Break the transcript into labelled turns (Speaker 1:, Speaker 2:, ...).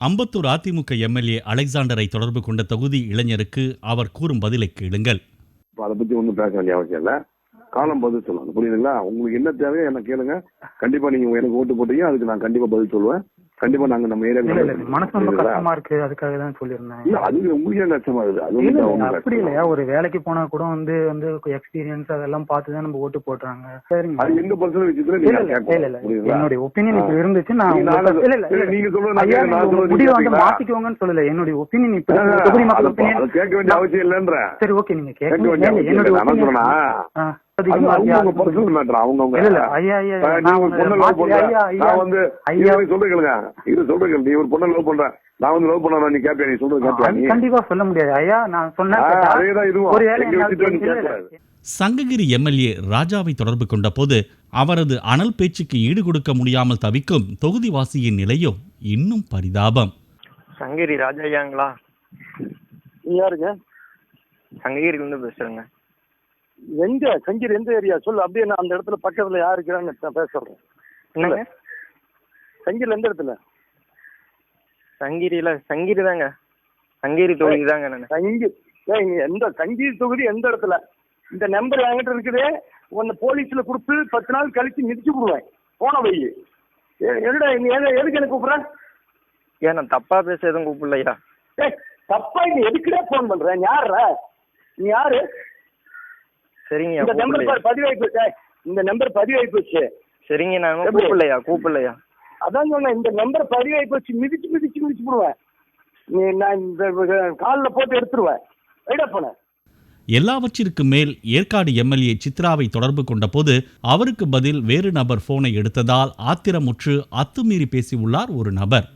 Speaker 1: Ambattur AIADMK MLA அலெக்சாண்டரை தொடர்பு கொண்ட தொகுதி இளைஞருக்கு அவர் கூறும் பதிலை கேளுங்கள்.
Speaker 2: அதை பத்தி ஒன்றும் பேச வேண்டிய அவசியம் இல்லை. காலம் பதில் சொல்லுவாங்க. புரியுதுங்களா? உங்களுக்கு என்ன தேவையோ என்ன கேளுங்க. கண்டிப்பா நீங்க எனக்கு ஓட்டு போட்டீங்க, அதுக்கு நான் கண்டிப்பா பதில் சொல்லுவேன். கண்டிப்பா நாங்க நம்ம ஏரியா
Speaker 3: மனசு ரொம்ப கஷ்டமா இருக்கு, அதுக்காக தான் சொல்லியிருந்தேன்.
Speaker 2: இல்ல அது உங்களுக்கு கஷ்டமா இருக்குது. அது
Speaker 3: அப்படி இல்லையா, ஒரு வேலைக்கு போனா கூட வந்து எக்ஸ்பீரியன்ஸ் அதெல்லாம் பார்த்துதான் நம்ம ஓட்டு போடுறாங்க. சரிங்க,
Speaker 2: அது எந்த பர்சனல் விஷயத்துல
Speaker 3: என்னுடைய ஒப்பீனியன் இப்ப இருந்துச்சு. நான்
Speaker 2: நீங்க சொல்றது
Speaker 3: முடிவு வந்து மாத்திக்கோங்கன்னு சொல்லல. என்னுடைய ஒப்பீனியன் இப்ப
Speaker 2: கேட்க வேண்டிய அவசியம் இல்லைன்ற.
Speaker 3: சரி, ஓகே, நீங்க கேட்க வேண்டிய என்னுடைய கண்டிப்பா சொல்ல முடியாது ஐயா. நான் சொன்னேன்.
Speaker 1: சங்ககிரி எம்எல்ஏ ராஜாவை தொடர்பு கொண்ட போது அவரது அனல் பேச்சுக்கு ஈடு கொடுக்க முடியாமல் தவிக்கும் தொகுதிவாசியின் நிலையோ இன்னும் பரிதாபம்.
Speaker 4: சங்ககிரி ராஜா ஐயாங்களா?
Speaker 5: யாருங்க?
Speaker 4: சங்ககிரில இருந்து பேசுறேங்க.
Speaker 5: எங்க சங்ககிரி எந்த ஏரியா சொல்லு? அப்படியே நான் அந்த இடத்துல பக்கத்துல யாரு இருக்கிறான்னு பேச சொல்றேன்.
Speaker 4: என்னங்க
Speaker 5: சங்ககிரில எந்த இடத்துல?
Speaker 4: சங்ககிரி தாங்க. சங்ககிரி தொகுதி தாங்க.
Speaker 5: எந்த சங்ககிரி தொகுதி எந்த இடத்துல? இந்த நம்பர் என்கிட்ட இருக்குது. உன்னை போலீஸ்ல கொடுத்து 10 நாள் கழிச்சு மிதிச்சு விடுவேன். போன வை. என்னடா எதுக்கு எனக்கு கூப்பிடுற?
Speaker 4: ஏன் நான் தப்பா பேச எதுவும் கூப்பிடலையா?
Speaker 5: தப்பா நீ எதுக்குடா போன் பண்ற? நீ யாரு?
Speaker 4: சரிங்க,
Speaker 5: இந்த நம்பர் பதிவாகி போச்சு. இந்த நம்பர் பதிவாகி போச்சு.
Speaker 4: சரிங்க, நான் கூப்பிடலையா?
Speaker 5: அதான் சொன்னேன், இந்த நம்பர் பதிவாகி போச்சு. மிதிச்சு விடுவேன். நான் இந்த காலில் போட்டு எடுத்துருவேன். ரைடா போன.
Speaker 1: எல்லாவற்றிற்கு மேல் ஏற்காடு எம்எல்ஏ சித்ராவை தொடர்பு கொண்ட போது அவருக்கு பதில் வேறு நபர் போனை எடுத்ததால் ஆத்திரமுற்று அத்துமீறி பேசியுள்ளார் ஒரு நபர்.